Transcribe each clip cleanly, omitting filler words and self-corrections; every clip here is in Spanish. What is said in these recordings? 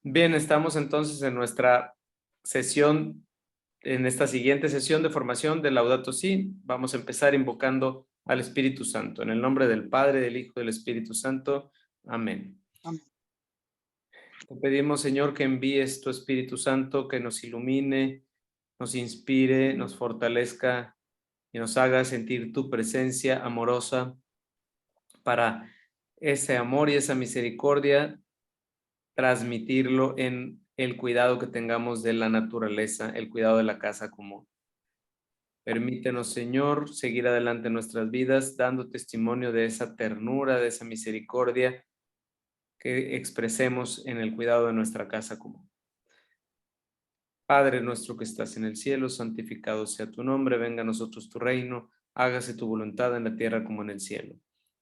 Bien, estamos entonces en nuestra sesión, en esta siguiente sesión de formación de Laudato Si. Vamos a empezar invocando al Espíritu Santo. En el nombre del Padre, del Hijo y del Espíritu Santo. Amén. Amén. Te pedimos, Señor, que envíes tu Espíritu Santo, que nos ilumine, nos inspire, nos fortalezca y nos haga sentir tu presencia amorosa para ese amor y esa misericordia transmitirlo en el cuidado que tengamos de la naturaleza, el cuidado de la casa común. Permítenos, Señor, seguir adelante en nuestras vidas, dando testimonio de esa ternura, de esa misericordia que expresemos en el cuidado de nuestra casa común. Padre nuestro que estás en el cielo, santificado sea tu nombre, venga a nosotros tu reino, hágase tu voluntad en la tierra como en el cielo.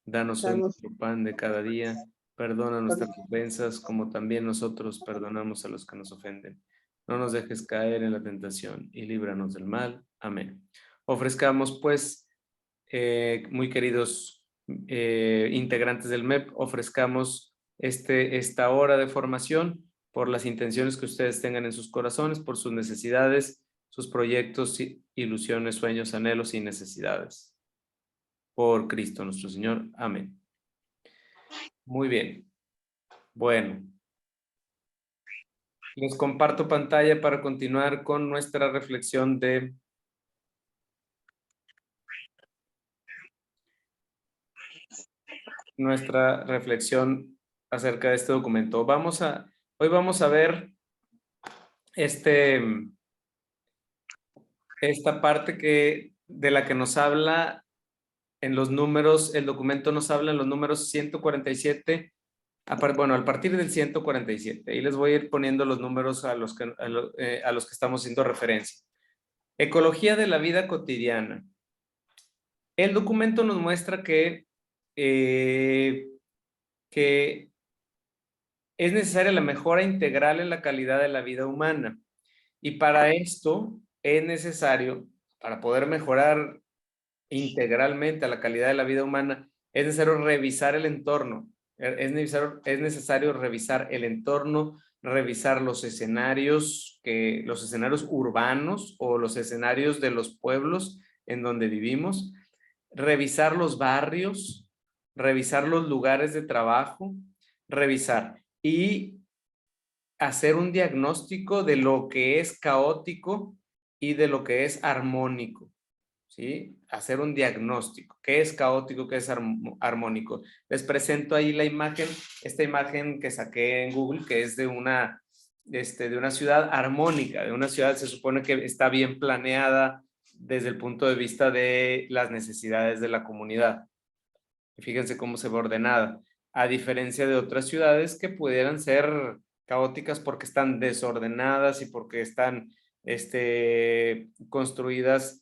Danos hoy Danos nuestro pan de cada día, perdona nuestras perdón. ofensas como también nosotros perdonamos a los que nos ofenden. No nos dejes caer en la tentación y líbranos del mal. Amén. Ofrezcamos pues, muy queridos integrantes del MEP, ofrezcamos esta hora de formación por las intenciones que ustedes tengan en sus corazones, por sus necesidades, sus proyectos, ilusiones, sueños, anhelos y necesidades. Por Cristo nuestro Señor. Amén. Muy bien. Bueno, les comparto pantalla para continuar con nuestra reflexión de acerca de este documento. Hoy vamos a ver esta parte de la que nos habla en los números, el documento nos habla en los números 147, bueno, a partir del 147. Ahí les voy a ir poniendo los números a los que estamos haciendo referencia. Ecología de la vida cotidiana. El documento nos muestra que es necesaria la mejora integral en la calidad de la vida humana. Y para esto es necesario, para poder mejorar integralmente a la calidad de la vida humana, es necesario revisar el entorno. Es necesario revisar el entorno, revisar los escenarios urbanos o los escenarios de los pueblos en donde vivimos, revisar los barrios, revisar los lugares de trabajo, revisar y hacer un diagnóstico de lo que es caótico y de lo que es armónico, ¿sí? Hacer un diagnóstico. ¿Qué es caótico? ¿Qué es armónico? Les presento ahí la imagen, esta imagen que saqué en Google, que es de una ciudad armónica, de una ciudad se supone que está bien planeada desde el punto de vista de las necesidades de la comunidad. Fíjense cómo se ve ordenada, a diferencia de otras ciudades que pudieran ser caóticas porque están desordenadas y porque están construidas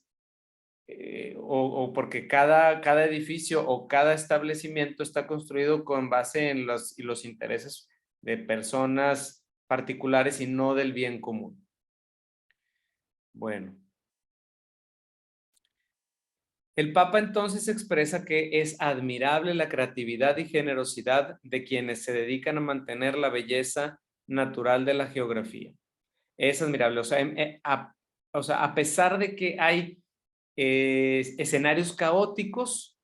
o porque cada edificio o cada establecimiento está construido con base en los intereses de personas particulares y no del bien común. Bueno. El Papa entonces expresa que es admirable la creatividad y generosidad de quienes se dedican a mantener la belleza natural de la geografía. Es admirable, a pesar de que hay escenarios caóticos,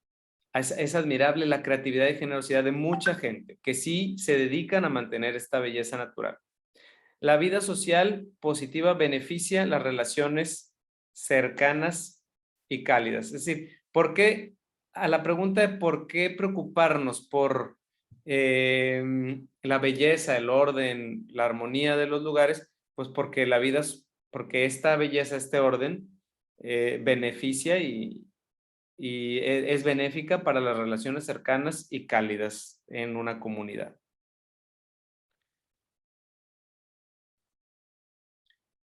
es admirable la creatividad y generosidad de mucha gente que sí se dedican a mantener esta belleza natural. La vida social positiva beneficia las relaciones cercanas y cálidas. Es decir, a la pregunta de por qué preocuparnos por la belleza, el orden, la armonía de los lugares, pues porque porque esta belleza, este orden, beneficia y es benéfica para las relaciones cercanas y cálidas en una comunidad.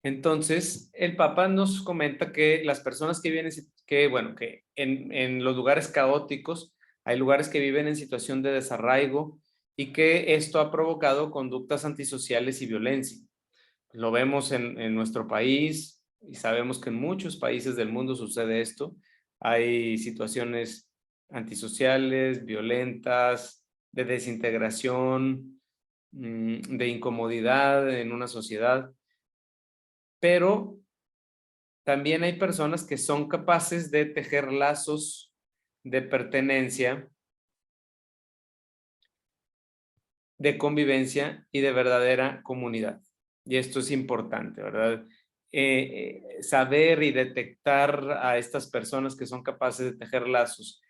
Entonces, el Papa nos comenta que las personas que viven, que en los lugares caóticos, hay lugares que viven en situación de desarraigo y que esto ha provocado conductas antisociales y violencia. Lo vemos en nuestro país y sabemos que en muchos países del mundo sucede esto. Hay situaciones antisociales, violentas, de desintegración, de incomodidad en una sociedad, pero también hay personas que son capaces de tejer lazos de pertenencia, de convivencia y de verdadera comunidad. Y esto es importante, ¿verdad? Saber y detectar a estas personas que son capaces de tejer lazos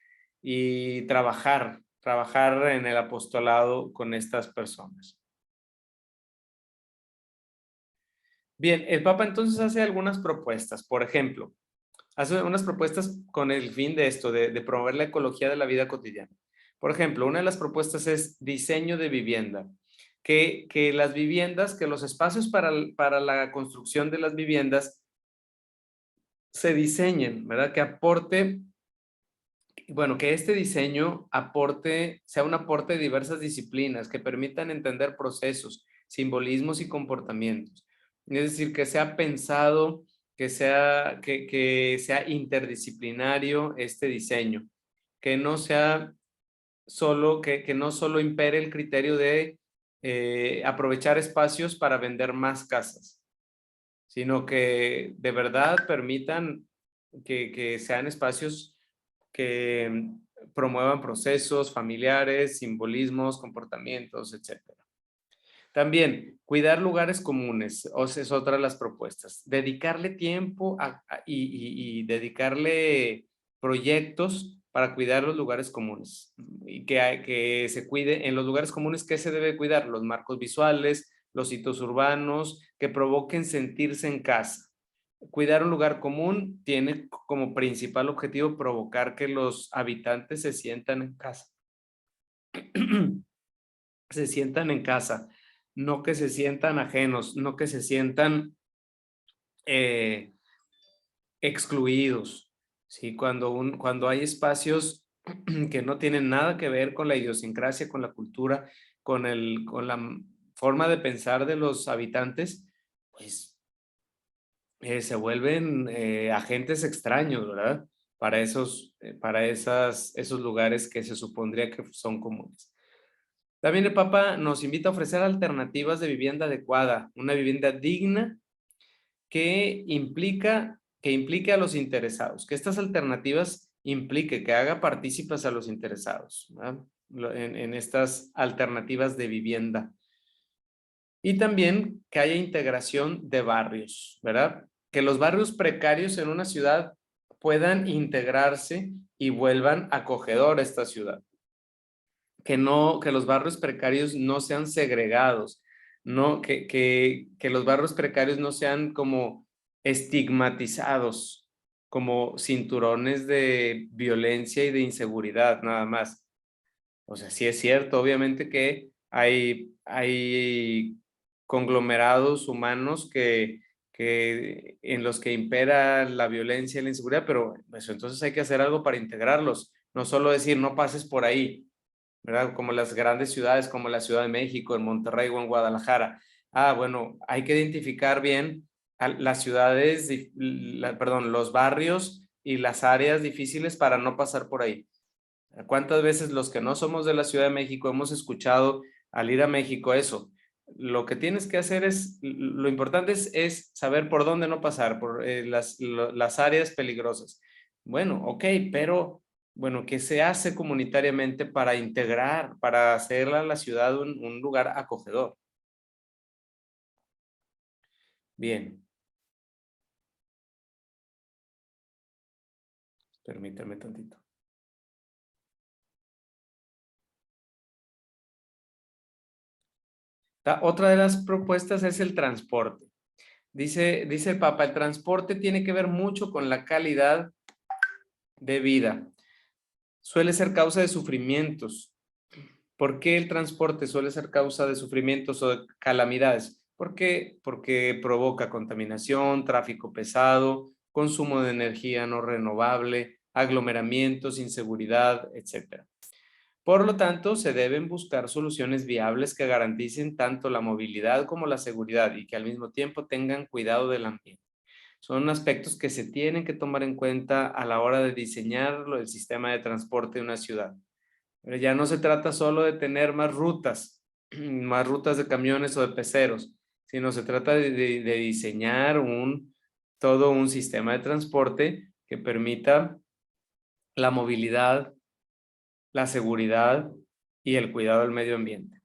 y trabajar en el apostolado con estas personas. Bien, el Papa entonces hace algunas propuestas. Por ejemplo, hace unas propuestas con el fin de esto, de promover la ecología de la vida cotidiana. Por ejemplo, una de las propuestas es diseño de vivienda. Que las viviendas, que los espacios para la construcción de las viviendas se diseñen, ¿verdad? Que aporte, bueno, que este diseño aporte, sea un aporte de diversas disciplinas, que permitan entender procesos, simbolismos y comportamientos. Es decir, que sea pensado, que sea interdisciplinario este diseño, que no sea solo, que no solo impere el criterio de aprovechar espacios para vender más casas, sino que de verdad permitan que sean espacios que promuevan procesos familiares, simbolismos, comportamientos, etcétera. También, cuidar lugares comunes, o sea, es otra de las propuestas. Dedicarle tiempo y dedicarle proyectos para cuidar los lugares comunes. Y que se cuide en los lugares comunes, ¿qué se debe cuidar? Los marcos visuales, los hitos urbanos, que provoquen sentirse en casa. Cuidar un lugar común tiene como principal objetivo provocar que los habitantes se sientan en casa. Se sientan en casa, no que se sientan ajenos, no que se sientan eh, excluidos. ¿Sí? Cuando hay espacios que no tienen nada que ver con la idiosincrasia, con la cultura, con la forma de pensar de los habitantes, pues se vuelven agentes extraños, ¿verdad? Esos lugares que se supondría que son comunes. También el Papa nos invita a ofrecer alternativas de vivienda adecuada, una vivienda digna que implique a los interesados, que estas alternativas implique, que haga partícipes a los interesados, ¿verdad? En estas alternativas de vivienda. Y también que haya integración de barrios, ¿verdad? Que los barrios precarios en una ciudad puedan integrarse y vuelvan acogedor a esta ciudad. Que los barrios precarios no sean segregados, no, que los barrios precarios no sean como estigmatizados, como cinturones de violencia y de inseguridad, nada más. O sea, sí es cierto, obviamente que hay conglomerados humanos en los que impera la violencia y la inseguridad, pero pues, entonces hay que hacer algo para integrarlos, no solo decir no pases por ahí, ¿verdad? Como las grandes ciudades, como la Ciudad de México, en Monterrey o en Guadalajara. Bueno, hay que identificar bien las ciudades, perdón, los barrios y las áreas difíciles para no pasar por ahí. ¿Cuántas veces los que no somos de la Ciudad de México hemos escuchado al ir a México eso? Lo que tienes que hacer lo importante es saber por dónde no pasar, por las áreas peligrosas. Bueno, ok, pero bueno, ¿qué se hace comunitariamente para integrar, para hacer a la ciudad un lugar acogedor? Bien, permítame tantito. Otra de las propuestas es el transporte. Dice el Papa, el transporte tiene que ver mucho con la calidad de vida. Suele ser causa de sufrimientos. ¿Por qué el transporte suele ser causa de sufrimientos o de calamidades? ¿Por qué? Porque provoca contaminación, tráfico pesado, consumo de energía no renovable, aglomeramientos, inseguridad, etc. Por lo tanto, se deben buscar soluciones viables que garanticen tanto la movilidad como la seguridad y que al mismo tiempo tengan cuidado del ambiente. Son aspectos que se tienen que tomar en cuenta a la hora de diseñar el sistema de transporte de una ciudad. Pero ya no se trata solo de tener más rutas, más rutas de camiones o de peceros, sino se trata de diseñar todo un sistema de transporte que permita la movilidad, la seguridad y el cuidado del medio ambiente.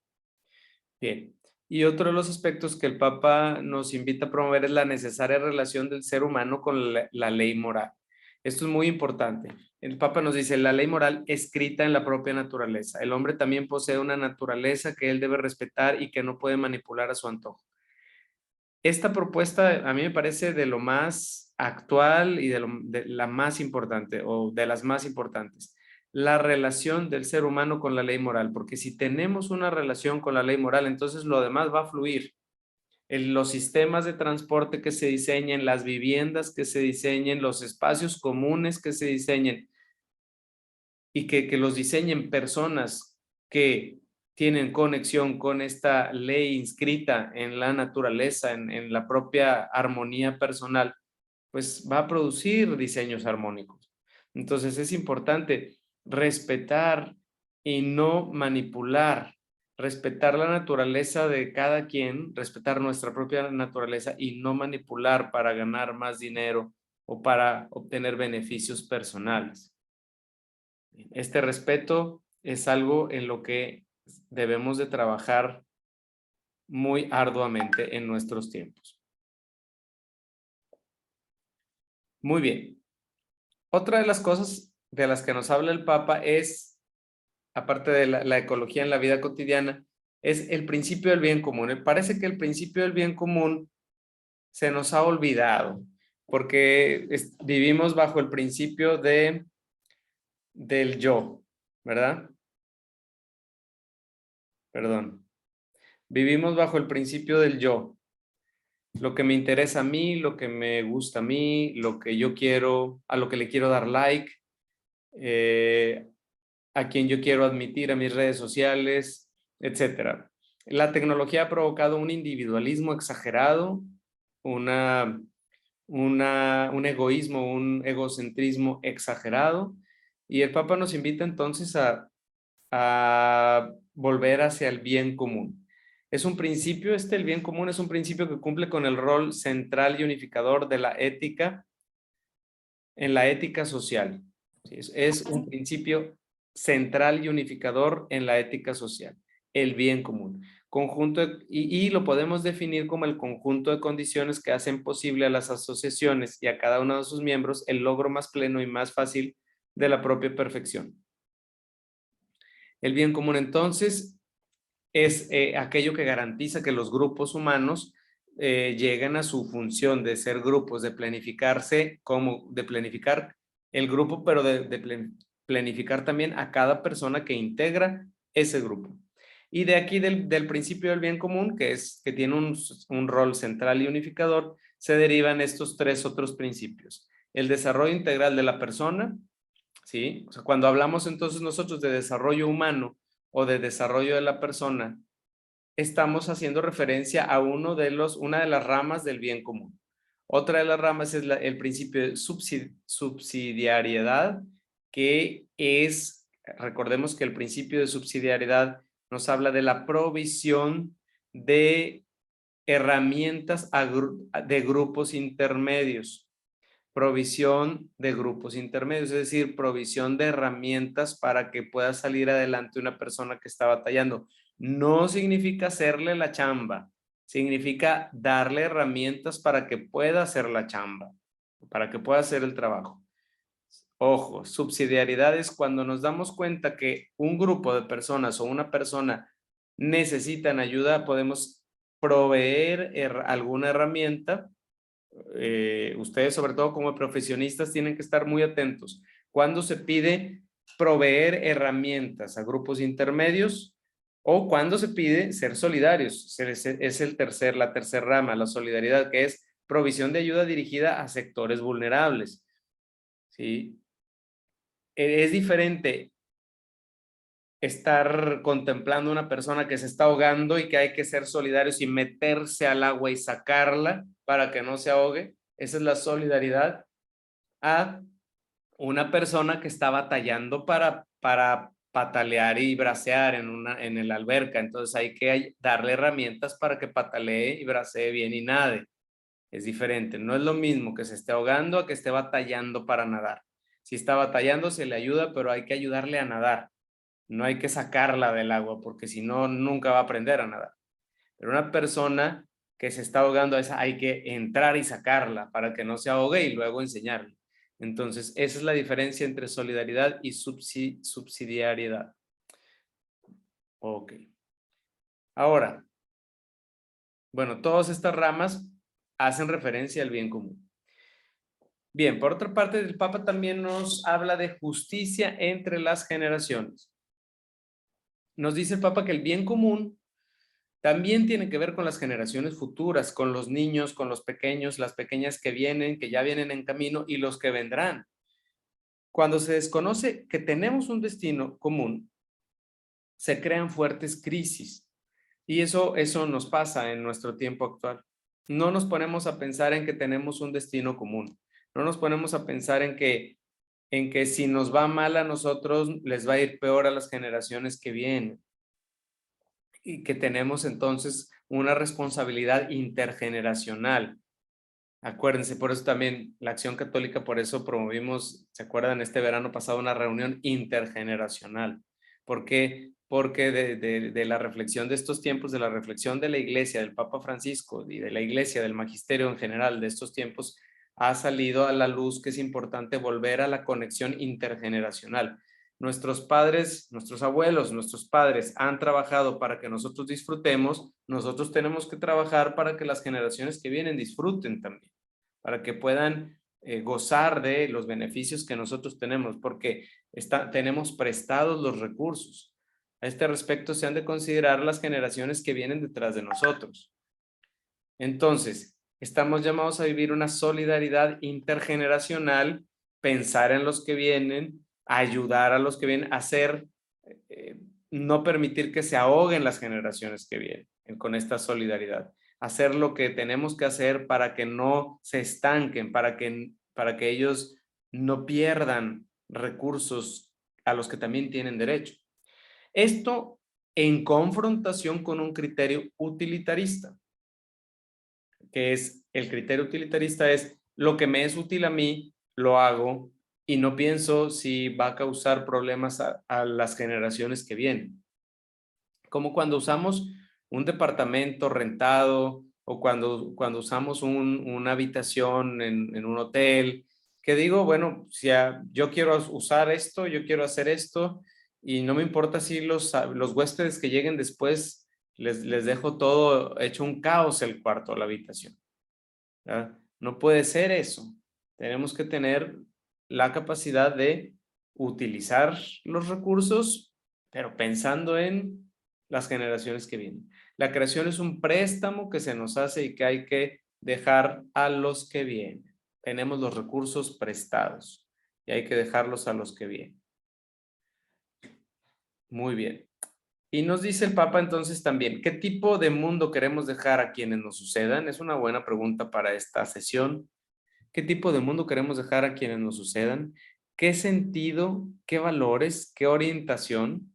Bien. Y otro de los aspectos que el Papa nos invita a promover es la necesaria relación del ser humano con la ley moral. Esto es muy importante. El Papa nos dice, la ley moral escrita en la propia naturaleza. El hombre también posee una naturaleza que él debe respetar y que no puede manipular a su antojo. Esta propuesta a mí me parece de lo más actual y de la más importante o de las más importantes. La relación del ser humano con la ley moral, porque si tenemos una relación con la ley moral, entonces lo demás va a fluir. Los sistemas de transporte que se diseñen, las viviendas que se diseñen, los espacios comunes que se diseñen y que los diseñen personas que tienen conexión con esta ley inscrita en la naturaleza, en la propia armonía personal, pues va a producir diseños armónicos. Entonces es importante respetar y no manipular, respetar la naturaleza de cada quien, respetar nuestra propia naturaleza y no manipular para ganar más dinero o para obtener beneficios personales. Este respeto es algo en lo que debemos de trabajar muy arduamente en nuestros tiempos. Muy bien. Otra de las cosas de las que nos habla el Papa es, aparte de la ecología en la vida cotidiana, es el principio del bien común. Parece que el principio del bien común se nos ha olvidado, porque vivimos bajo el principio del yo, ¿verdad? Perdón. Vivimos bajo el principio del yo. Lo que me interesa a mí, lo que me gusta a mí, lo que yo quiero, a lo que le quiero dar like, a quien yo quiero admitir a mis redes sociales, etcétera. La tecnología ha provocado un individualismo exagerado, un egoísmo, un egocentrismo exagerado, y el Papa nos invita entonces a volver hacia el bien común. Es un principio, el bien común es un principio que cumple con el rol central y unificador de la ética en la ética social. Es un principio central y unificador en la ética social, el bien común. Y lo podemos definir como el conjunto de condiciones que hacen posible a las asociaciones y a cada uno de sus miembros el logro más pleno y más fácil de la propia perfección. El bien común entonces es aquello que garantiza que los grupos humanos lleguen a su función de ser grupos, de planificarse, de planificar el grupo, pero de planificar también a cada persona que integra ese grupo. Y de aquí del principio del bien común, que tiene un rol central y unificador, se derivan estos tres otros principios. El desarrollo integral de la persona, ¿sí? O sea, cuando hablamos entonces nosotros de desarrollo humano o de desarrollo de la persona, estamos haciendo referencia a una de las ramas del bien común. Otra de las ramas es el principio de subsidiariedad, que recordemos que el principio de subsidiariedad nos habla de la provisión de herramientas de grupos intermedios. Provisión de grupos intermedios, es decir, provisión de herramientas para que pueda salir adelante una persona que está batallando. No significa hacerle la chamba, significa darle herramientas para que pueda hacer la chamba, para que pueda hacer el trabajo. Ojo, subsidiariedad es cuando nos damos cuenta que un grupo de personas o una persona necesitan ayuda, podemos proveer alguna herramienta. Ustedes, sobre todo como profesionistas, tienen que estar muy atentos. Cuando se pide proveer herramientas a grupos intermedios o cuando se pide ser solidarios. Es la tercera rama, la solidaridad, que es provisión de ayuda dirigida a sectores vulnerables. ¿Sí? Es diferente estar contemplando a una persona que se está ahogando y que hay que ser solidarios y meterse al agua y sacarla para que no se ahogue. Esa es la solidaridad a una persona que está batallando para patalear y bracear en la alberca. Entonces hay que darle herramientas para que patalee y bracee bien y nade. Es diferente. No es lo mismo que se esté ahogando a que esté batallando para nadar. Si está batallando, se le ayuda, pero hay que ayudarle a nadar. No hay que sacarla del agua porque si no, nunca va a aprender a nadar. Pero una persona que se está ahogando, hay que entrar y sacarla para que no se ahogue y luego enseñarle. Entonces, esa es la diferencia entre solidaridad y subsidiariedad. Ok. Ahora, bueno, todas estas ramas hacen referencia al bien común. Bien, por otra parte, el Papa también nos habla de justicia entre las generaciones. Nos dice el Papa que el bien común también tiene que ver con las generaciones futuras, con los niños, con los pequeños, las pequeñas que vienen, que ya vienen en camino y los que vendrán. Cuando se desconoce que tenemos un destino común, se crean fuertes crisis. Y eso nos pasa en nuestro tiempo actual. No nos ponemos a pensar en que tenemos un destino común. No nos ponemos a pensar en que si nos va mal a nosotros, les va a ir peor a las generaciones que vienen. Y que tenemos entonces una responsabilidad intergeneracional. Acuérdense, por eso también la Acción Católica, por eso promovimos, ¿se acuerdan? Este verano pasado una reunión intergeneracional. ¿Por qué? Porque de la reflexión de estos tiempos, de la reflexión de la Iglesia, del Papa Francisco y de la Iglesia, del Magisterio en general de estos tiempos, ha salido a la luz que es importante volver a la conexión intergeneracional. Nuestros padres, nuestros abuelos, nuestros padres han trabajado para que nosotros disfrutemos, nosotros tenemos que trabajar para que las generaciones que vienen disfruten también, para que puedan gozar de los beneficios que nosotros tenemos, porque tenemos prestados los recursos. A este respecto se han de considerar las generaciones que vienen detrás de nosotros. Entonces, estamos llamados a vivir una solidaridad intergeneracional, pensar en los que vienen, ayudar a los que vienen, no permitir que se ahoguen las generaciones que vienen con esta solidaridad. Hacer lo que tenemos que hacer para que no se estanquen, para que ellos no pierdan recursos a los que también tienen derecho. Esto en confrontación con un criterio utilitarista, que es el criterio utilitarista es lo que me es útil a mí, lo hago y no pienso si va a causar problemas a las generaciones que vienen. Como cuando usamos un departamento rentado o cuando usamos una habitación en un hotel, que digo, bueno, si yo quiero usar esto, yo quiero hacer esto y no me importa si los huéspedes que lleguen después les dejo todo hecho un caos el cuarto o la habitación. ¿Verdad? No puede ser eso. Tenemos que tener la capacidad de utilizar los recursos, pero pensando en las generaciones que vienen. La creación es un préstamo que se nos hace y que hay que dejar a los que vienen. Tenemos los recursos prestados y hay que dejarlos a los que vienen. Muy bien. Y nos dice el Papa entonces también, ¿qué tipo de mundo queremos dejar a quienes nos sucedan? Es una buena pregunta para esta sesión. ¿Qué tipo de mundo queremos dejar a quienes nos sucedan? ¿Qué sentido, qué valores, qué orientación?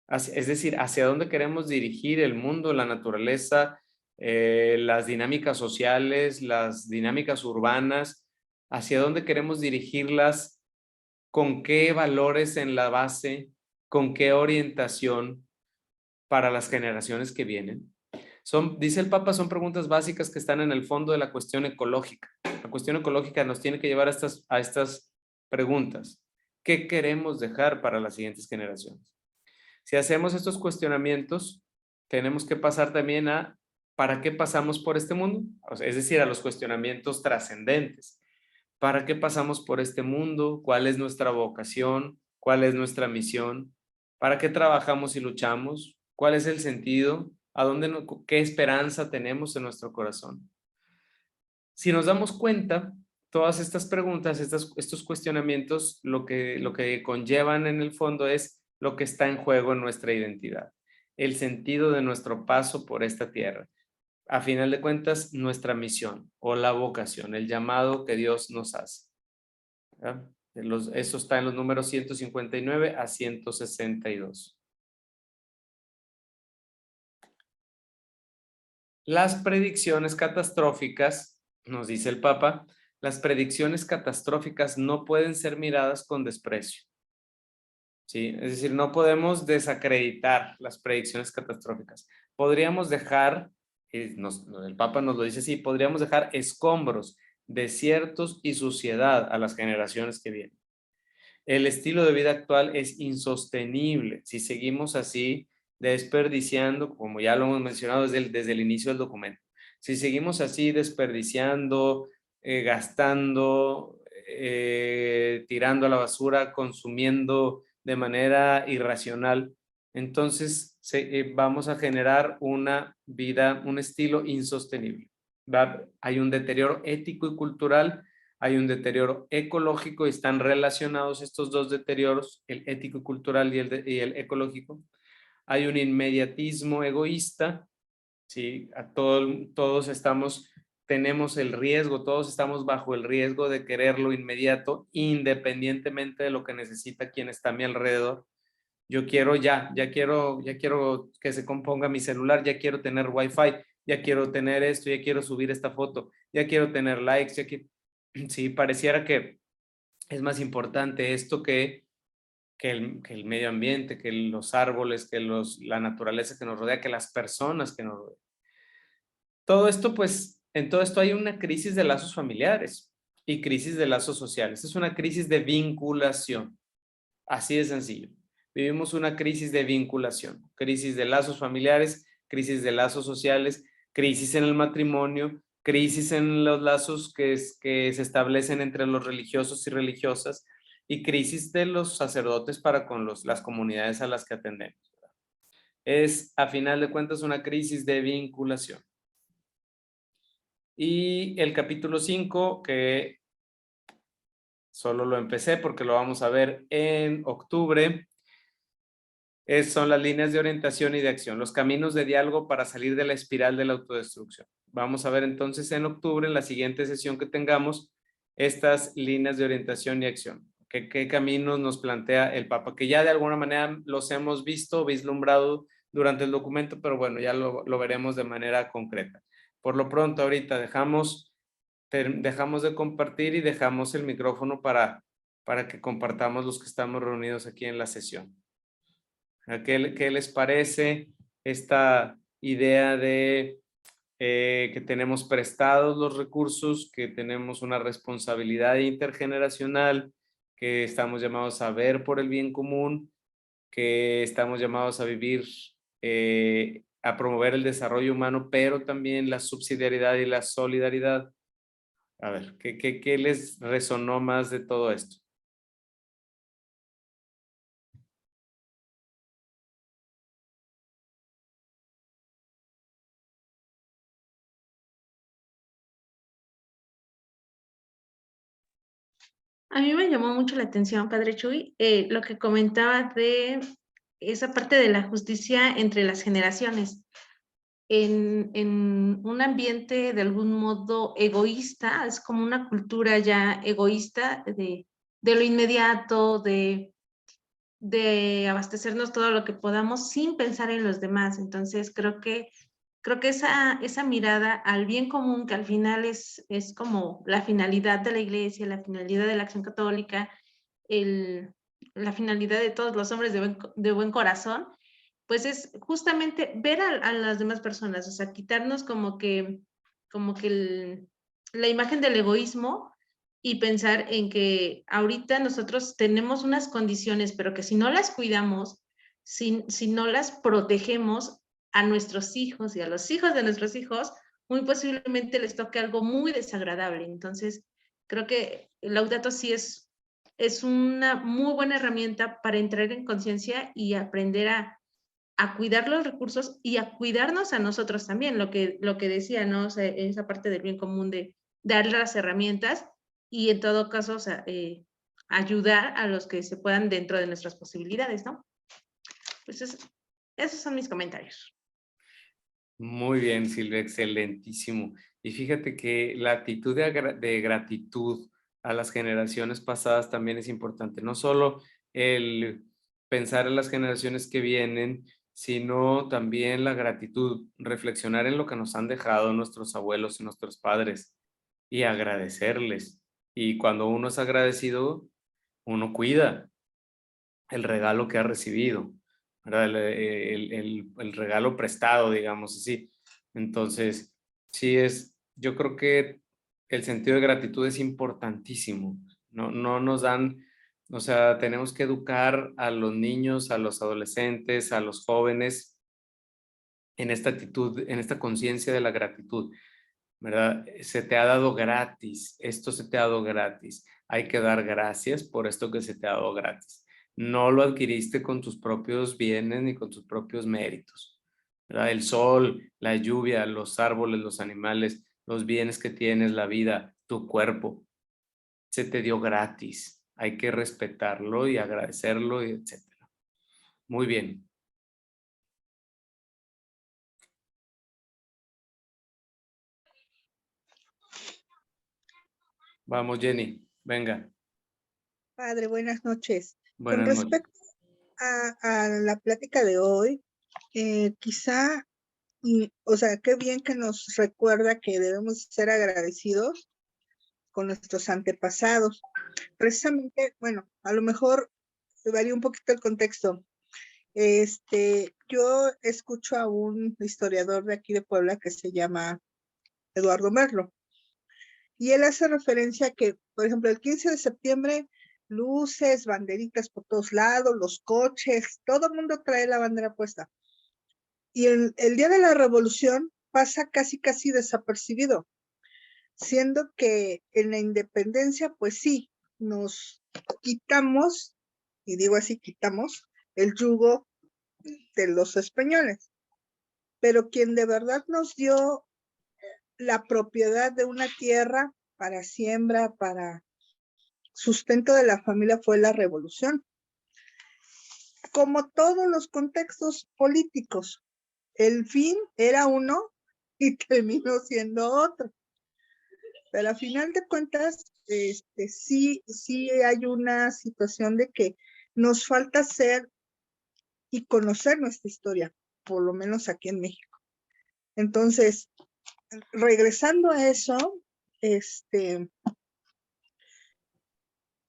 Es decir, ¿hacia dónde queremos dirigir el mundo, la naturaleza, las dinámicas sociales, las dinámicas urbanas? ¿Hacia dónde queremos dirigirlas? ¿Con qué valores en la base? ¿Con qué orientación para las generaciones que vienen? Dice el Papa, son preguntas básicas que están en el fondo de la cuestión ecológica. La cuestión ecológica nos tiene que llevar a estas preguntas. ¿Qué queremos dejar para las siguientes generaciones? Si hacemos estos cuestionamientos, tenemos que pasar también a ¿para qué pasamos por este mundo? O sea, es decir, a los cuestionamientos trascendentes. ¿Para qué pasamos por este mundo? ¿Cuál es nuestra vocación? ¿Cuál es nuestra misión? ¿Para qué trabajamos y luchamos? ¿Cuál es el sentido? ¿Qué esperanza tenemos en nuestro corazón? Si nos damos cuenta, todas estas preguntas, estos cuestionamientos, lo que conllevan en el fondo es lo que está en juego en nuestra identidad, el sentido de nuestro paso por esta tierra. A final de cuentas, nuestra misión o la vocación, el llamado que Dios nos hace. ¿Verdad? Eso está en los números 159 a 162. Las predicciones catastróficas, nos dice el Papa, las predicciones catastróficas no pueden ser miradas con desprecio. ¿Sí? Es decir, no podemos desacreditar las predicciones catastróficas. Podríamos dejar, el Papa nos lo dice así, podríamos dejar escombros, desiertos y suciedad a las generaciones que vienen. El estilo de vida actual es insostenible si seguimos así desperdiciando, como ya lo hemos mencionado desde el inicio del documento. Si seguimos así desperdiciando, gastando, tirando a la basura, consumiendo de manera irracional, entonces vamos a generar una vida, un estilo insostenible. Hay un deterioro ético y cultural, hay un deterioro ecológico y están relacionados estos dos deterioros, el ético y cultural y el ecológico. Hay un inmediatismo egoísta, ¿sí? Todos tenemos el riesgo, todos estamos bajo el riesgo de querer lo inmediato, independientemente de lo que necesita quien está a mi alrededor. Yo quiero ya quiero que se componga mi celular, ya quiero tener wifi, ya quiero tener esto, ya quiero subir esta foto, ya quiero tener likes, sí, pareciera que es más importante esto que el medio ambiente, que los árboles, que la naturaleza que nos rodea, que las personas que nos rodean. Todo esto, pues, en todo esto hay una crisis de lazos familiares y crisis de lazos sociales. Es una crisis de vinculación. Así de sencillo. Vivimos una crisis de vinculación, crisis de lazos familiares, crisis de lazos sociales, crisis en el matrimonio, crisis en los lazos que se establecen entre los religiosos y religiosas y crisis de los sacerdotes para con las comunidades a las que atendemos. Es, a final de cuentas, una crisis de vinculación. Y el capítulo 5, que solo lo empecé porque lo vamos a ver en octubre, son las líneas de orientación y de acción, los caminos de diálogo para salir de la espiral de la autodestrucción. Vamos a ver entonces en octubre, en la siguiente sesión que tengamos, estas líneas de orientación y acción. ¿Qué caminos nos plantea el Papa? Que ya de alguna manera los hemos visto, vislumbrado durante el documento, pero bueno, ya lo veremos de manera concreta. Por lo pronto, ahorita dejamos de compartir y dejamos el micrófono para que compartamos los que estamos reunidos aquí en la sesión. ¿Qué les parece esta idea de que tenemos prestados los recursos, que tenemos una responsabilidad intergeneracional, que estamos llamados a ver por el bien común, que estamos llamados a vivir, a promover el desarrollo humano, pero también la subsidiariedad y la solidaridad? A ver, ¿qué les resonó más de todo esto? A mí me llamó mucho la atención, Padre Chuy, lo que comentaba de esa parte de la justicia entre las generaciones. En un ambiente de algún modo egoísta, es como una cultura ya egoísta de lo inmediato, de abastecernos todo lo que podamos sin pensar en los demás. Entonces, creo que esa mirada al bien común, que al final es como la finalidad de la iglesia, la finalidad de la acción católica, la finalidad de todos los hombres de buen corazón, pues es justamente ver a las demás personas, o sea, quitarnos como que la imagen del egoísmo y pensar en que ahorita nosotros tenemos unas condiciones, pero que si no las cuidamos, si no las protegemos, a nuestros hijos y a los hijos de nuestros hijos, muy posiblemente les toque algo muy desagradable. Entonces, creo que Laudato sí es una muy buena herramienta para entrar en conciencia y aprender a cuidar los recursos y a cuidarnos a nosotros también, lo que decía, ¿no? O sea, esa parte del bien común de dar las herramientas y en todo caso, o sea, ayudar a los que se puedan dentro de nuestras posibilidades, ¿no? Pues esos son mis comentarios. Muy bien, Silvia, excelentísimo. Y fíjate que la actitud de gratitud a las generaciones pasadas también es importante. No solo el pensar en las generaciones que vienen, sino también la gratitud, reflexionar en lo que nos han dejado nuestros abuelos y nuestros padres y agradecerles. Y cuando uno es agradecido, uno cuida el regalo que ha recibido, ¿verdad? El regalo prestado, digamos así. Entonces, sí es, yo creo que el sentido de gratitud es importantísimo. No nos dan, o sea, tenemos que educar a los niños, a los adolescentes, a los jóvenes en esta actitud, en esta conciencia de la gratitud, ¿verdad? Se te ha dado gratis, esto se te ha dado gratis. Hay que dar gracias por esto que se te ha dado gratis. No lo adquiriste con tus propios bienes ni con tus propios méritos, ¿verdad? El sol, la lluvia, los árboles, los animales, los bienes que tienes, la vida, tu cuerpo, se te dio gratis. Hay que respetarlo y agradecerlo y etcétera. Muy bien. Vamos, Jenny. Venga. Padre, buenas noches. Con Buenas noches. respecto a la plática de hoy, quizá, o sea, qué bien que nos recuerda que debemos ser agradecidos con nuestros antepasados. Precisamente, bueno, a lo mejor varía un poquito el contexto. Yo escucho a un historiador de aquí de Puebla que se llama Eduardo Merlo, y él hace referencia a que, por ejemplo, el 15 de septiembre, luces, banderitas por todos lados, los coches, todo el mundo trae la bandera puesta. Y el día de la revolución pasa casi desapercibido, siendo que en la independencia, pues sí, nos quitamos, y digo así, quitamos el yugo de los españoles. Pero quien de verdad nos dio la propiedad de una tierra para siembra, para sustento de la familia, fue la revolución. Como todos los contextos políticos, el fin era uno y terminó siendo otro. Pero a final de cuentas, sí hay una situación de que nos falta ser y conocer nuestra historia, por lo menos aquí en México. Entonces, regresando a eso,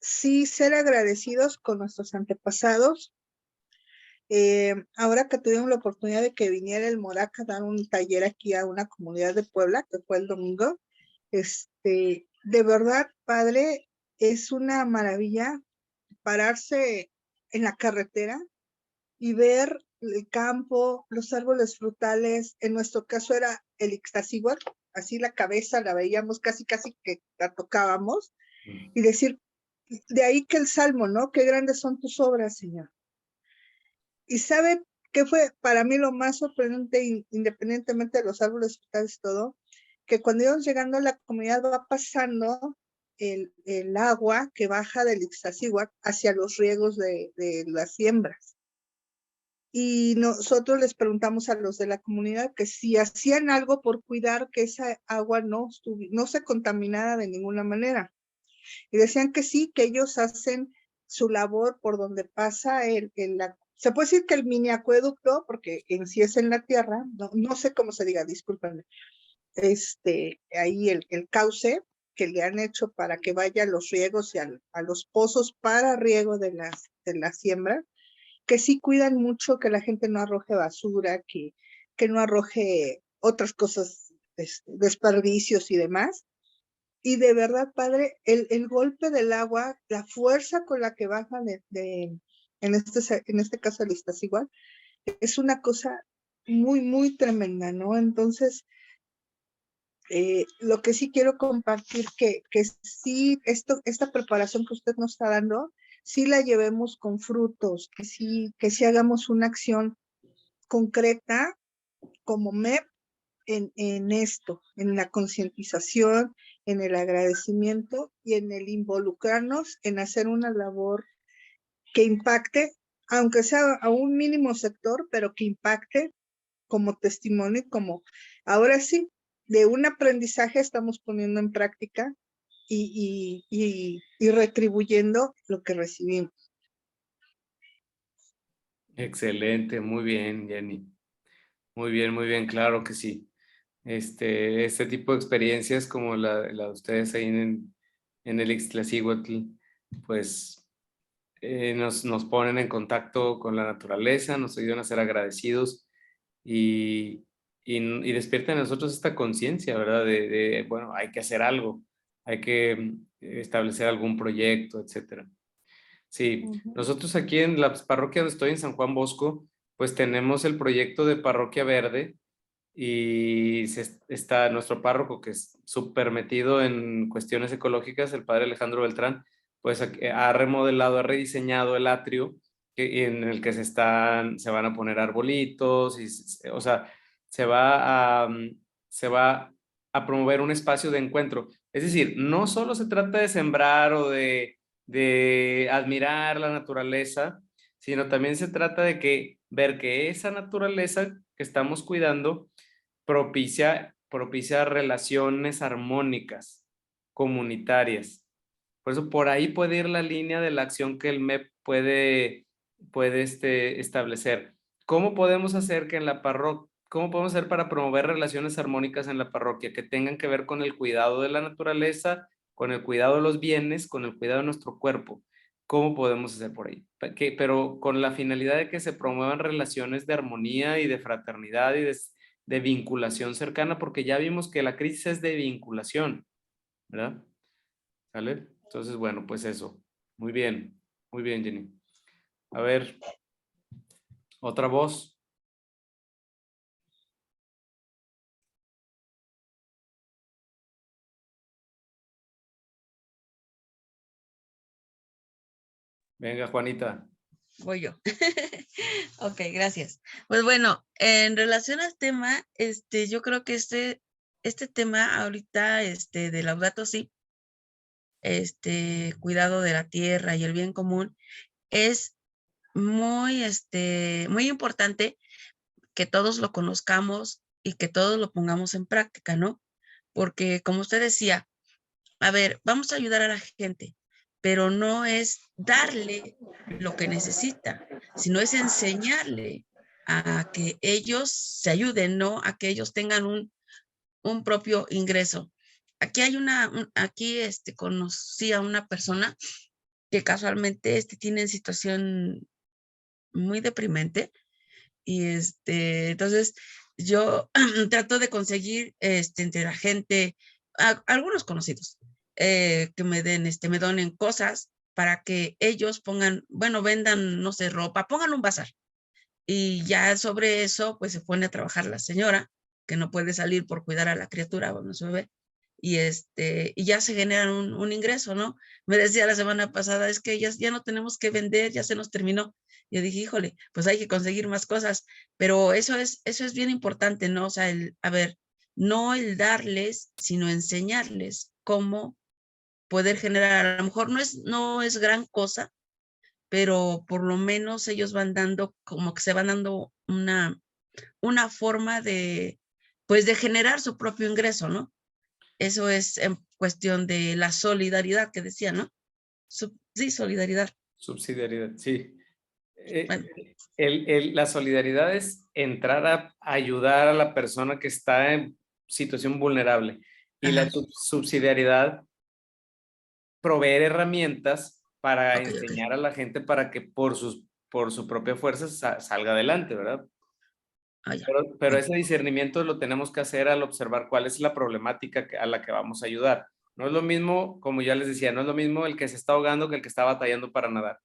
sí ser agradecidos con nuestros antepasados. Ahora que tuvimos la oportunidad de que viniera el Moraca a dar un taller aquí a una comunidad de Puebla, que fue el domingo, de verdad, padre, es una maravilla pararse en la carretera y ver el campo, los árboles frutales. En nuestro caso era el Ixtasíhuatl, así la cabeza la veíamos casi que la tocábamos, y decir, de ahí que el Salmo, ¿no? Qué grandes son tus obras, Señor. Y sabe qué fue para mí lo más sorprendente, independientemente de los árboles frutales y todo, que cuando íbamos llegando a la comunidad va pasando el agua que baja del Ixtasíhuatl hacia los riegos de las siembras. Y nosotros les preguntamos a los de la comunidad que si hacían algo por cuidar que esa agua no se contaminara de ninguna manera. Y decían que sí, que ellos hacen su labor por donde pasa se puede decir que el mini acueducto, porque en sí es en la tierra, no sé cómo se diga, discúlpenme, ahí el cauce que le han hecho para que vaya a los riegos y a los pozos para riego de la siembra, que sí cuidan mucho que la gente no arroje basura, que no arroje otras cosas, desperdicios y demás. Y de verdad, padre, el golpe del agua, la fuerza con la que baja en este caso el Iztaccíhuatl, es una cosa muy tremenda, ¿no? Entonces, lo que sí quiero compartir, que sí, esta preparación que usted nos está dando, sí la llevemos con frutos, que sí hagamos una acción concreta como MEP en esto, en la concientización, en el agradecimiento y en el involucrarnos en hacer una labor que impacte, aunque sea a un mínimo sector, pero que impacte como testimonio, como ahora sí, de un aprendizaje estamos poniendo en práctica y retribuyendo lo que recibimos. Excelente, muy bien, Jenny. Muy bien, claro que sí. Este tipo de experiencias como la de ustedes ahí en el Ixtlacíhuatl, pues nos ponen en contacto con la naturaleza, nos ayudan a ser agradecidos y despiertan en nosotros esta conciencia, ¿verdad? Bueno, hay que hacer algo, hay que establecer algún proyecto, etcétera. Sí, nosotros aquí en la parroquia donde estoy, en San Juan Bosco, pues tenemos el proyecto de Parroquia Verde y está nuestro párroco que es súper metido en cuestiones ecológicas, el padre Alejandro Beltrán, pues ha remodelado, ha rediseñado el atrio en el que se van a poner arbolitos y, o sea, se va a promover un espacio de encuentro. Es decir, no solo se trata de sembrar o de admirar la naturaleza, sino también se trata de ver que esa naturaleza que estamos cuidando propicia relaciones armónicas, comunitarias. Por eso por ahí puede ir la línea de la acción que el MEP puede establecer. ¿Cómo podemos hacer que en la parroquia, cómo podemos hacer para promover relaciones armónicas en la parroquia que tengan que ver con el cuidado de la naturaleza, con el cuidado de los bienes, con el cuidado de nuestro cuerpo? ¿Cómo podemos hacer por ahí? Pero con la finalidad de que se promuevan relaciones de armonía y de fraternidad y de vinculación cercana, porque ya vimos que la crisis es de vinculación, ¿verdad? ¿Sale? Entonces, bueno, pues eso. Muy bien, Jenny. A ver, otra voz. Venga, Juanita. Voy yo. Ok, gracias. Pues bueno, en relación al tema, yo creo que este tema ahorita, de Laudato Si, cuidado de la tierra y el bien común, es muy importante que todos lo conozcamos y que todos lo pongamos en práctica, ¿no? Porque como usted decía, a ver, vamos a ayudar a la gente, pero no es darle lo que necesita, sino es enseñarle a que ellos se ayuden, ¿no? A que ellos tengan un propio ingreso. Aquí conocí a una persona que casualmente tiene situación muy deprimente y entonces yo trato de conseguir entre la gente, algunos conocidos, que me donen cosas para que ellos pongan, bueno, vendan, no sé, ropa, pongan un bazar. Y ya sobre eso, pues se pone a trabajar la señora, que no puede salir por cuidar a la criatura, bueno, su bebé, y ya se generan un ingreso, ¿no? Me decía la semana pasada, es que ya no tenemos que vender, ya se nos terminó. Yo dije, híjole, pues hay que conseguir más cosas, pero eso es bien importante, ¿no? O sea, a ver, no el darles, sino enseñarles cómo poder generar, a lo mejor no es gran cosa, pero por lo menos ellos van dando, como que se van dando una forma pues de generar su propio ingreso, ¿no? Eso es en cuestión de la solidaridad que decía, ¿no? Sí, solidaridad. Subsidiariedad, sí. Bueno, La solidaridad es entrar a ayudar a la persona que está en situación vulnerable. Y la ajá, subsidiariedad, proveer herramientas para ok. enseñar a la gente para que por su propia fuerza salga adelante, ¿verdad? Ah, ya. Pero ese discernimiento lo tenemos que hacer al observar cuál es la problemática a la que vamos a ayudar. No es lo mismo, como ya les decía, no es lo mismo el que se está ahogando que el que está batallando para nadar.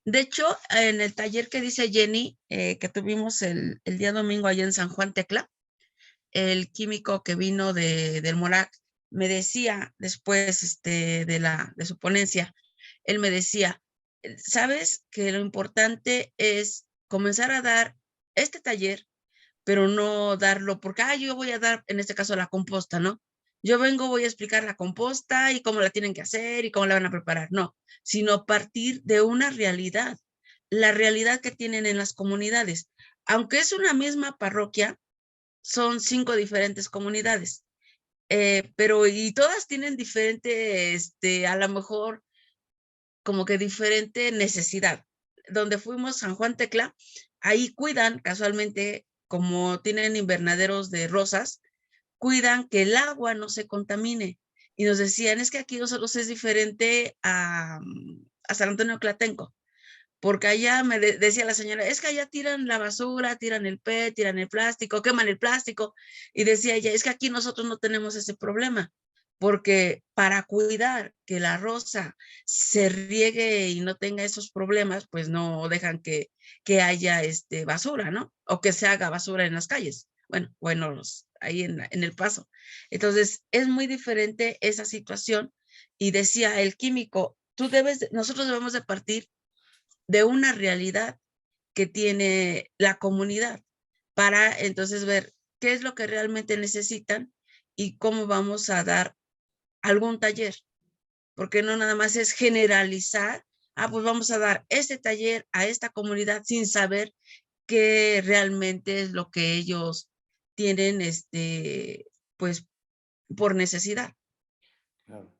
De hecho, en el taller que dice Jenny, que tuvimos el día domingo allá en San Juan Tecla, el químico que vino del MORAC me decía después de su ponencia, él me decía, sabes que lo importante es comenzar a dar este taller, pero no darlo porque, yo voy a dar, en este caso, la composta, ¿no? Yo voy a explicar la composta y cómo la tienen que hacer y cómo la van a preparar. No, sino partir de una realidad, la realidad que tienen en las comunidades. Aunque es una misma parroquia, son 5 diferentes comunidades. pero y todas tienen diferente, a lo mejor como que diferente necesidad. Donde fuimos, San Juan Tecla, ahí cuidan casualmente, como tienen invernaderos de rosas, cuidan que el agua no se contamine. Y nos decían, es que aquí nosotros es diferente a San Antonio Tlatenco, porque allá me decía la señora, es que allá tiran la basura, tiran el PET, tiran el plástico, queman el plástico. Y decía ella, es que aquí nosotros no tenemos ese problema, porque para cuidar que la rosa se riegue y no tenga esos problemas, pues no dejan que haya basura, ¿no? O que se haga basura en las calles. Bueno, ahí en el paso. Entonces, es muy diferente esa situación. Y decía el químico, nosotros debemos de partir de una realidad que tiene la comunidad para entonces ver qué es lo que realmente necesitan y cómo vamos a dar algún taller, porque no nada más es generalizar, pues vamos a dar este taller a esta comunidad sin saber qué realmente es lo que ellos tienen, pues, por necesidad.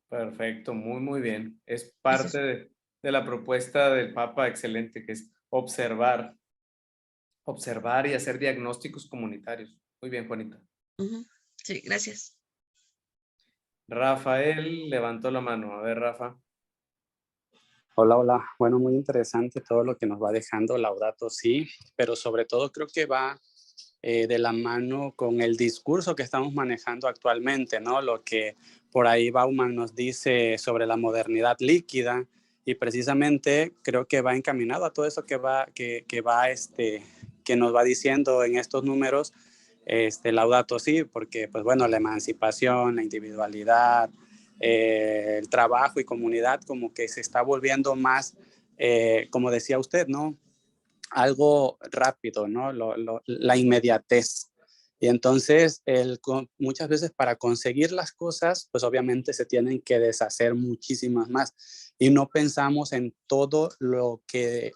Perfecto, muy, muy bien. Es Ese parte es- de la propuesta del Papa excelente, que es observar, observar y hacer diagnósticos comunitarios. Muy bien, Juanita. Ujú. Sí, gracias. Rafael levantó la mano. A ver, Rafa. Hola, hola. Bueno, muy interesante todo lo que nos va dejando Laudato Si, pero sobre todo creo que va de la mano con el discurso que estamos manejando actualmente, ¿no? Lo que por ahí Bauman nos dice sobre la modernidad líquida y precisamente creo que va encaminado a todo eso que nos va diciendo en estos números Laudato Si, porque pues bueno, la emancipación, la individualidad, el trabajo y comunidad como que se está volviendo más, como decía usted, ¿no? Algo rápido, ¿no? La inmediatez. Y entonces, muchas veces para conseguir las cosas, pues obviamente se tienen que deshacer muchísimas más. Y no pensamos en todo lo que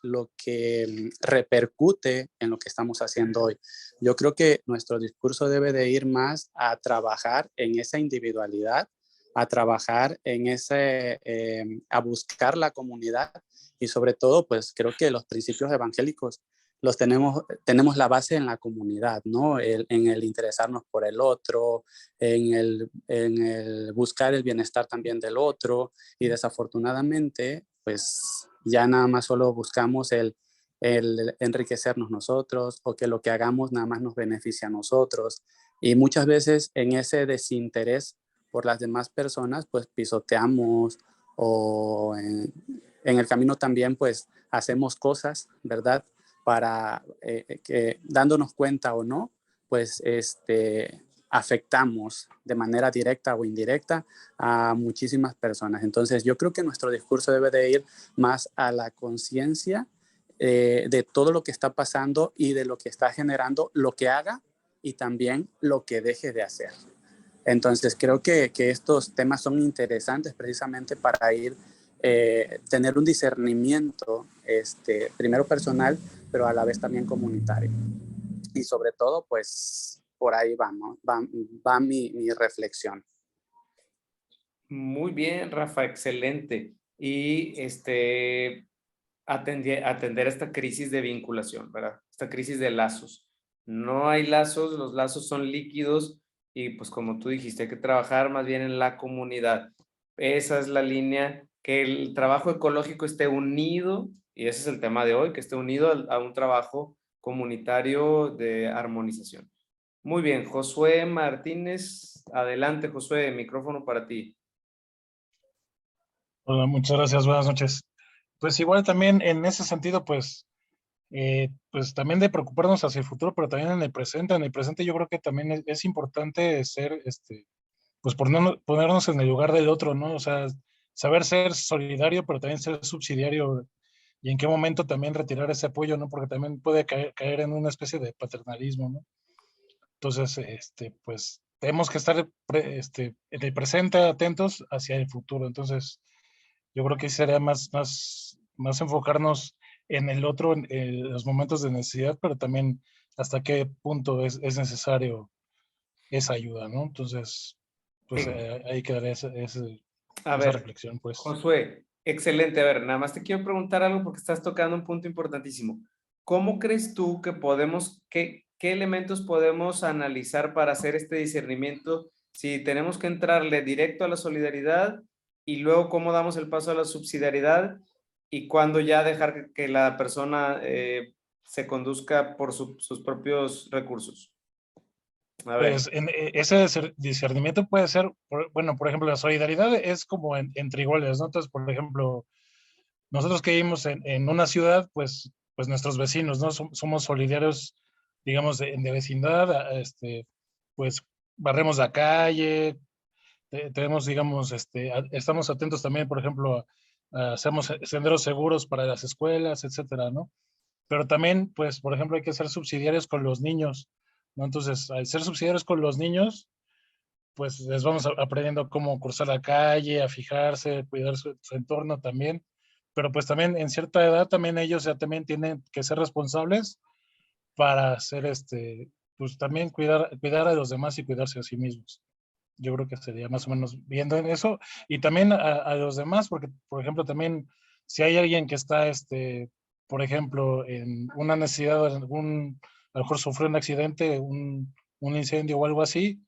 repercute en lo que estamos haciendo hoy. Yo creo que nuestro discurso debe de ir más a trabajar en esa individualidad, a trabajar en a buscar la comunidad y sobre todo, pues creo que los principios evangélicos los tenemos la base en la comunidad, ¿no? En el interesarnos por el otro, en el buscar el bienestar también del otro y desafortunadamente, pues ya nada más solo buscamos el enriquecernos nosotros o que lo que hagamos nada más nos beneficie a nosotros y muchas veces en ese desinterés por las demás personas, pues pisoteamos o en el camino también pues hacemos cosas, ¿verdad? Para que dándonos cuenta o no, pues afectamos de manera directa o indirecta a muchísimas personas. Entonces yo creo que nuestro discurso debe de ir más a la conciencia de todo lo que está pasando y de lo que está generando, lo que haga y también lo que deje de hacer. Entonces creo que estos temas son interesantes precisamente para ir tener un discernimiento primero personal, pero a la vez también comunitario. Y sobre todo, pues por ahí va, ¿no? va mi reflexión. Muy bien, Rafa, excelente. Y atender esta crisis de vinculación, ¿verdad? Esta crisis de lazos. No hay lazos, los lazos son líquidos y pues como tú dijiste, hay que trabajar más bien en la comunidad. Esa es la línea, que el trabajo ecológico esté unido, y ese es el tema de hoy, que esté unido a un trabajo comunitario de armonización. Muy bien, Josué Martínez, adelante Josué, micrófono para ti. Hola, muchas gracias, buenas noches. Pues igual también en ese sentido, pues también de preocuparnos hacia el futuro, pero también en el presente. En el presente yo creo que también es importante ser, pues ponernos en el lugar del otro, ¿no? O sea, saber ser solidario, pero también ser subsidiario y en qué momento también retirar ese apoyo, ¿no? Porque también puede caer en una especie de paternalismo, ¿no? Entonces, pues tenemos que estar en el presente atentos hacia el futuro. Entonces, yo creo que sería más enfocarnos en el otro en los momentos de necesidad, pero también hasta qué punto es necesario esa ayuda, ¿no? Entonces, pues ahí quedaría A esa ver, reflexión, pues. Josué, excelente. A ver, nada más te quiero preguntar algo porque estás tocando un punto importantísimo. ¿Cómo crees tú que podemos, qué elementos podemos analizar para hacer este discernimiento? Si tenemos que entrarle directo a la solidaridad y luego cómo damos el paso a la subsidiariedad y cuándo ya dejar que la persona se conduzca por sus propios recursos. A ver. Pues ese discernimiento puede ser, bueno, por ejemplo, la solidaridad es como entre iguales, ¿no? Entonces, por ejemplo, nosotros que vivimos en una ciudad, pues nuestros vecinos, ¿no? Somos solidarios, digamos, de vecindad, pues barremos la calle, tenemos, digamos, estamos atentos también, por ejemplo, hacemos senderos seguros para las escuelas, etcétera, ¿no? Pero también, pues, por ejemplo, hay que ser subsidiarios con los niños, ¿no? Entonces, al ser subsidiarios con los niños, pues les vamos aprendiendo cómo cruzar la calle, a fijarse, cuidar su entorno también. Pero pues también en cierta edad también ellos ya también tienen que ser responsables para hacer pues también cuidar a los demás y cuidarse a sí mismos. Yo creo que sería más o menos viendo en eso. Y también a los demás, porque por ejemplo también si hay alguien que está, por ejemplo, en una necesidad, a lo mejor sufrió un accidente, un incendio o algo así,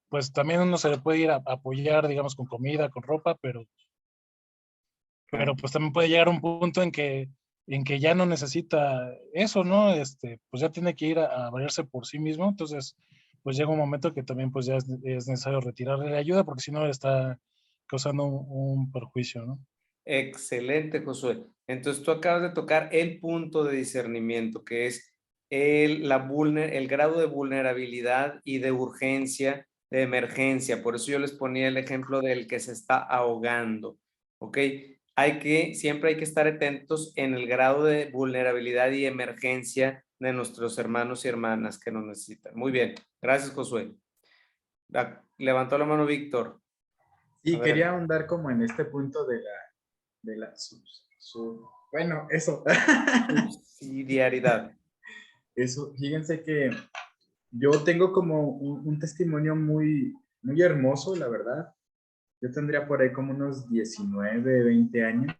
pues también uno se le puede ir a apoyar, digamos, con comida, con ropa, pero pues también puede llegar un punto en que ya no necesita eso, ¿no? Pues ya tiene que ir a valerse por sí mismo, entonces pues llega un momento que también pues ya es necesario retirarle la ayuda porque si no está causando un perjuicio, ¿no? Excelente, Josué. Entonces tú acabas de tocar el punto de discernimiento, que es el grado de vulnerabilidad y de urgencia, de emergencia. Por eso yo les ponía el ejemplo del que se está ahogando. ¿Ok? Siempre hay que estar atentos en el grado de vulnerabilidad y emergencia de nuestros hermanos y hermanas que nos necesitan. Muy bien. Gracias, Josué. Levantó la mano Víctor. Sí, A ver. quería ahondar como en este punto de la bueno, eso. Subsidiariedad. Eso, fíjense que yo tengo como un testimonio muy, muy hermoso, la verdad. Yo tendría por ahí como unos 19, 20 años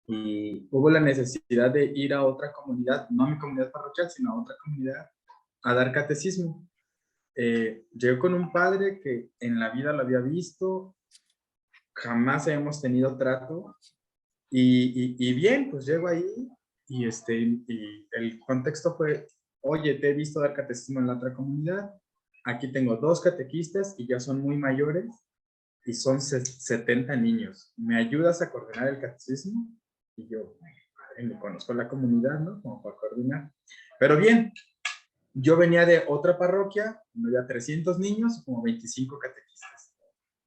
y hubo la necesidad de ir a otra comunidad, no a mi comunidad parroquial, sino a otra comunidad, a dar catecismo. Llegué con un padre que en la vida lo había visto, jamás hemos tenido trato y bien, pues llego ahí y el contexto fue, oye, te he visto dar catecismo en la otra comunidad, aquí tengo 2 catequistas y ya son muy mayores y son 70 niños. ¿Me ayudas a coordinar el catecismo? Y yo, me conozco la comunidad, ¿no? Como para coordinar. Pero bien, yo venía de otra parroquia, donde había 300 niños, como 25 catequistas.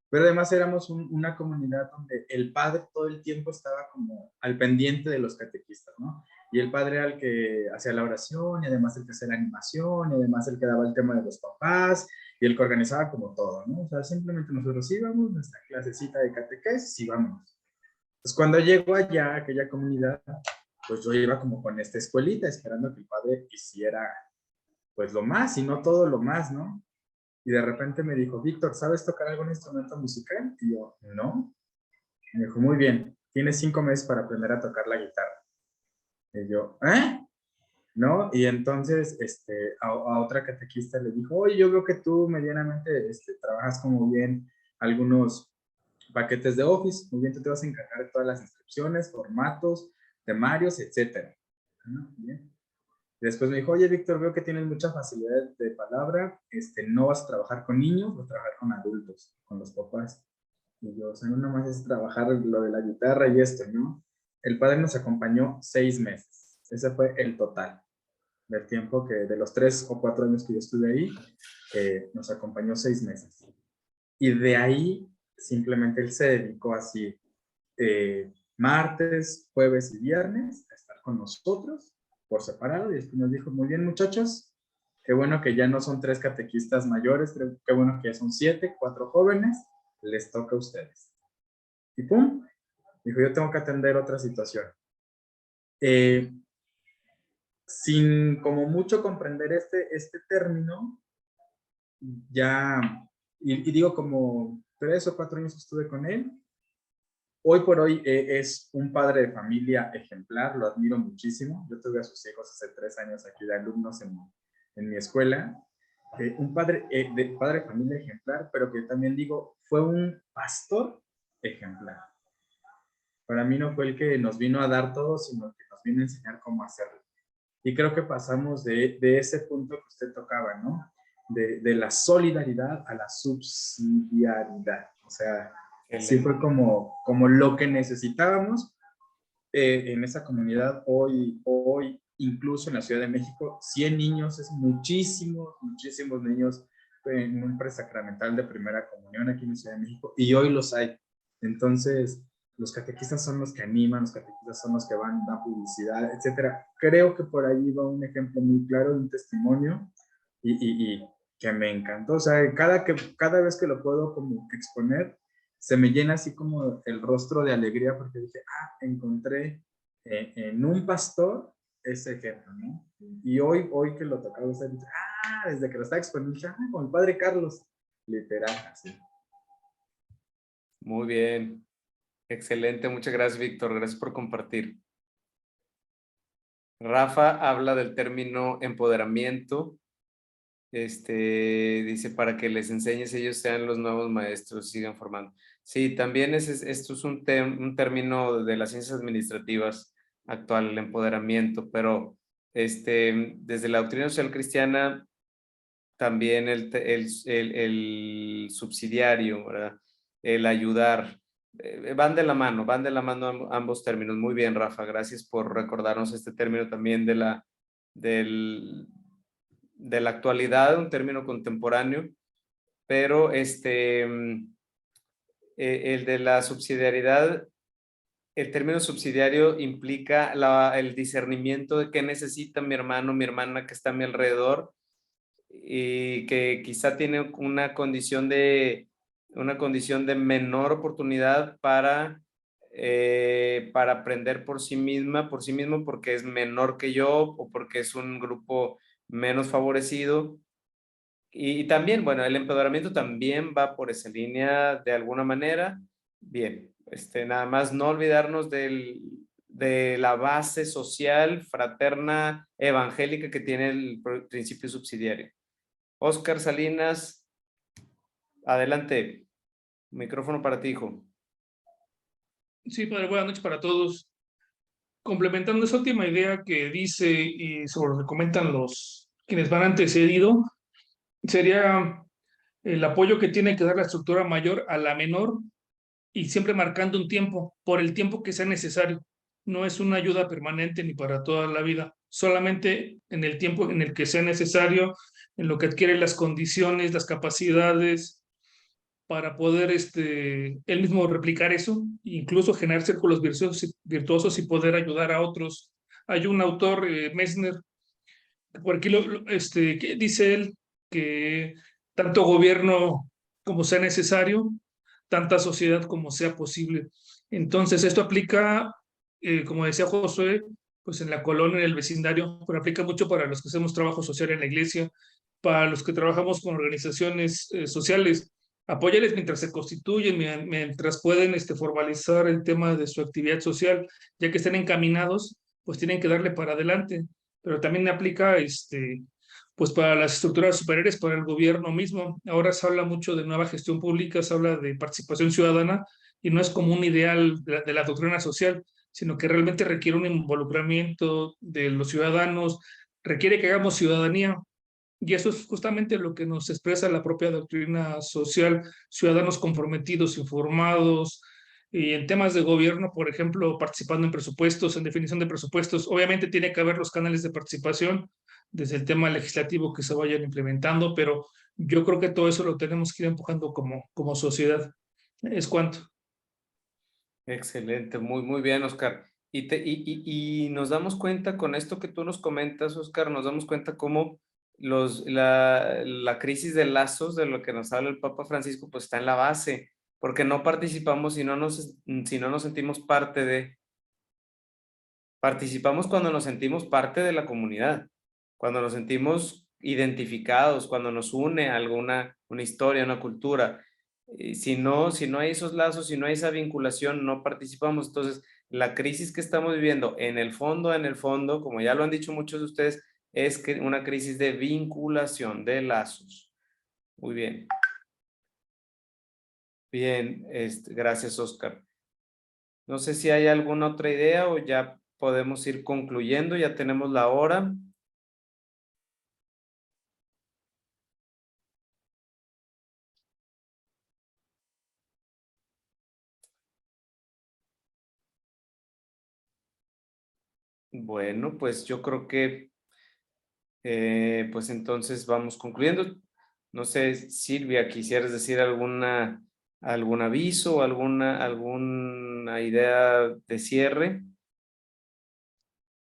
Pero además éramos una comunidad donde el padre todo el tiempo estaba como al pendiente de los catequistas, ¿no? Y el padre era el que hacía la oración, y además el que hacía la animación, y además el que daba el tema de los papás, y el que organizaba como todo, ¿no? O sea, simplemente nosotros íbamos, nuestra clasecita de catequesis, y vámonos. Pues cuando llego allá, a aquella comunidad, pues yo iba como con esta escuelita, esperando que el padre hiciera, pues lo más, y no todo lo más, ¿no? Y de repente me dijo, Víctor, ¿sabes tocar algún instrumento musical? Y yo, no. Me dijo, muy bien, tienes 5 meses para aprender a tocar la guitarra. Y yo, ¿eh? ¿No? Y entonces a otra catequista le dijo, oye, yo veo que tú medianamente trabajas como bien algunos paquetes de Office, muy bien, tú te vas a encargar de todas las inscripciones, formatos, temarios, etcétera. ¿No? Bien. Después me dijo, oye, Víctor, veo que tienes mucha facilidad de palabra, no vas a trabajar con niños, vas a trabajar con adultos, con los papás. Y yo, o sea, no nomás es trabajar lo de la guitarra y esto, ¿no? El padre nos acompañó 6 meses. Ese fue el total del tiempo que, de los 3 o 4 años que yo estuve ahí, nos acompañó 6 meses. Y de ahí, simplemente él se dedicó así, martes, jueves y viernes, a estar con nosotros por separado, y después nos dijo, muy bien muchachos, qué bueno que ya no son 3 catequistas mayores, qué bueno que ya son 7, 4 jóvenes, les toca a ustedes. Y pum, dijo, yo tengo que atender otra situación. Sin como mucho comprender este término, ya y digo como 3 o 4 años que estuve con él. Hoy por hoy es un padre de familia ejemplar, lo admiro muchísimo. Yo tuve a sus hijos hace 3 años aquí de alumnos en mi escuela. Un padre de familia ejemplar, pero que también digo, fue un pastor ejemplar. Para mí no fue el que nos vino a dar todo, sino que nos vino a enseñar cómo hacerlo. Y creo que pasamos de ese punto que usted tocaba, ¿no? De la solidaridad a la subsidiariedad. O sea, sí fue como lo que necesitábamos en esa comunidad hoy, incluso en la Ciudad de México. 100 niños es muchísimos niños en un presacramental de primera comunión aquí en la Ciudad de México, y hoy los hay. Entonces, los catequistas son los que animan, los catequistas son los que dan publicidad, etcétera. Creo que por ahí va un ejemplo muy claro de un testimonio y que me encantó. O sea, cada vez que lo puedo como exponer, se me llena así como el rostro de alegría porque dije, encontré en un pastor ese ejemplo, ¿no? Y hoy que lo tocaba usted, desde que lo estaba exponiendo, con el padre Carlos, literal, así. Muy bien. Excelente, muchas gracias, Víctor. Gracias por compartir. Rafa habla del término empoderamiento. Dice, para que les enseñes, ellos sean los nuevos maestros, sigan formando. Sí, también esto es un término de las ciencias administrativas actual, el empoderamiento, pero desde la doctrina social cristiana, también el subsidiario, ¿verdad? El ayudar, van de la mano ambos términos. Muy bien, Rafa, gracias por recordarnos este término también de la actualidad, un término contemporáneo, pero el de la subsidiariedad, el término subsidiario implica el discernimiento de qué necesita mi hermano, mi hermana que está a mi alrededor y que quizá tiene una condición de menor oportunidad para aprender por sí mismo, porque es menor que yo o porque es un grupo menos favorecido. Y también, bueno, el empoderamiento también va por esa línea de alguna manera. Bien, nada más no olvidarnos de la base social, fraterna, evangélica que tiene el principio subsidiario. Oscar Salinas, adelante. Micrófono para ti, hijo. Sí, padre, buenas noches para todos. Complementando esa última idea que dice y sobre lo que comentan quienes van antecedido, sería el apoyo que tiene que dar la estructura mayor a la menor y siempre marcando un tiempo, por el tiempo que sea necesario. No es una ayuda permanente ni para toda la vida, solamente en el tiempo en el que sea necesario, en lo que adquiere las condiciones, las capacidades, para poder él mismo replicar eso, incluso generar círculos virtuosos y poder ayudar a otros. Hay un autor, Messner, por aquí que dice él que tanto gobierno como sea necesario, tanta sociedad como sea posible. Entonces, esto aplica, como decía Josué, pues en la colonia, en el vecindario, pero aplica mucho para los que hacemos trabajo social en la iglesia, para los que trabajamos con organizaciones sociales. Apóyales mientras se constituyen, mientras pueden formalizar el tema de su actividad social, ya que estén encaminados, pues tienen que darle para adelante. Pero también aplica pues para las estructuras superiores, para el gobierno mismo. Ahora se habla mucho de nueva gestión pública, se habla de participación ciudadana, y no es como un ideal de la doctrina social, sino que realmente requiere un involucramiento de los ciudadanos, requiere que hagamos ciudadanía, y eso es justamente lo que nos expresa la propia doctrina social: ciudadanos comprometidos, informados, y en temas de gobierno, por ejemplo, participando en presupuestos, en definición de presupuestos. Obviamente tiene que haber los canales de participación desde el tema legislativo que se vayan implementando, pero yo creo que todo eso lo tenemos que ir empujando como sociedad. Es cuanto. Excelente, muy bien, Oscar. Y nos damos cuenta con esto que tú nos comentas, Oscar, nos damos cuenta cómo la crisis de lazos de lo que nos habla el Papa Francisco, pues está en la base, porque no participamos si no nos sentimos parte de. Participamos cuando nos sentimos parte de la comunidad, cuando nos sentimos identificados, cuando nos une una historia, una cultura. Y si no hay esos lazos, si no hay esa vinculación, no participamos. Entonces, la crisis que estamos viviendo en el fondo, como ya lo han dicho muchos de ustedes, es que una crisis de vinculación, de lazos. Muy bien. Bien, gracias, Oscar. No sé si hay alguna otra idea o ya podemos ir concluyendo, ya tenemos la hora. Bueno, pues yo creo que pues entonces vamos concluyendo. No sé, Silvia, ¿quisieras decir algún aviso o alguna idea de cierre?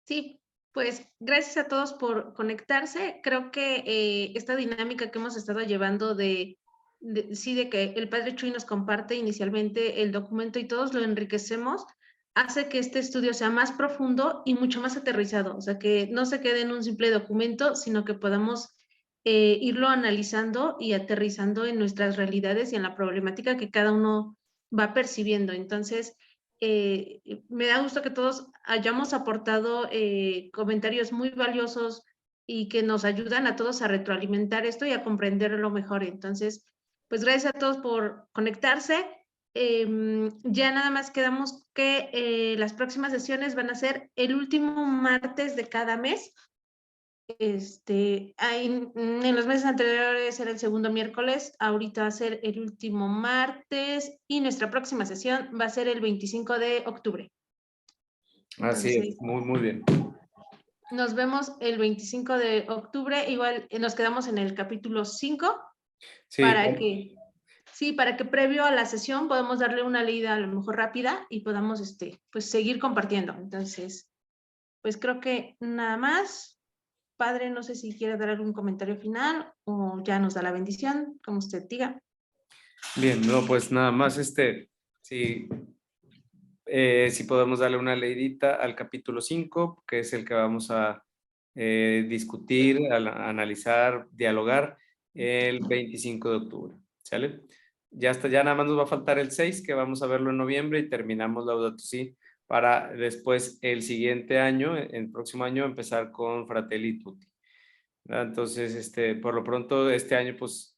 Sí, pues gracias a todos por conectarse. Creo que esta dinámica que hemos estado llevando de que el padre Chuy nos comparte inicialmente el documento y todos lo enriquecemos, hace que este estudio sea más profundo y mucho más aterrizado. O sea, que no se quede en un simple documento, sino que podamos irlo analizando y aterrizando en nuestras realidades y en la problemática que cada uno va percibiendo. Entonces, me da gusto que todos hayamos aportado comentarios muy valiosos y que nos ayudan a todos a retroalimentar esto y a comprenderlo mejor. Entonces, pues gracias a todos por conectarse. Ya nada más quedamos que las próximas sesiones van a ser el último martes de cada mes. En los meses anteriores era el segundo miércoles, ahorita va a ser el último martes y nuestra próxima sesión va a ser el 25 de octubre. Así Entonces, es, muy bien. nos vemos el 25 de octubre, igual nos quedamos en el capítulo 5 Sí, para que previo a la sesión podamos darle una leída a lo mejor rápida y podamos pues seguir compartiendo. Entonces, pues creo que nada más. Padre, no sé si quiere dar algún comentario final o ya nos da la bendición, como usted diga. bien, no, pues nada más sí, si podemos darle una leidita al capítulo 5, que es el que vamos a discutir, analizar, dialogar el 25 de octubre, ¿sale? Ya nada más nos va a faltar el 6, que vamos a verlo en noviembre y terminamos Laudato Si, para después el siguiente año, el próximo año, empezar con Fratelli Tutti. ¿Verdad? Entonces, por lo pronto, este año, pues,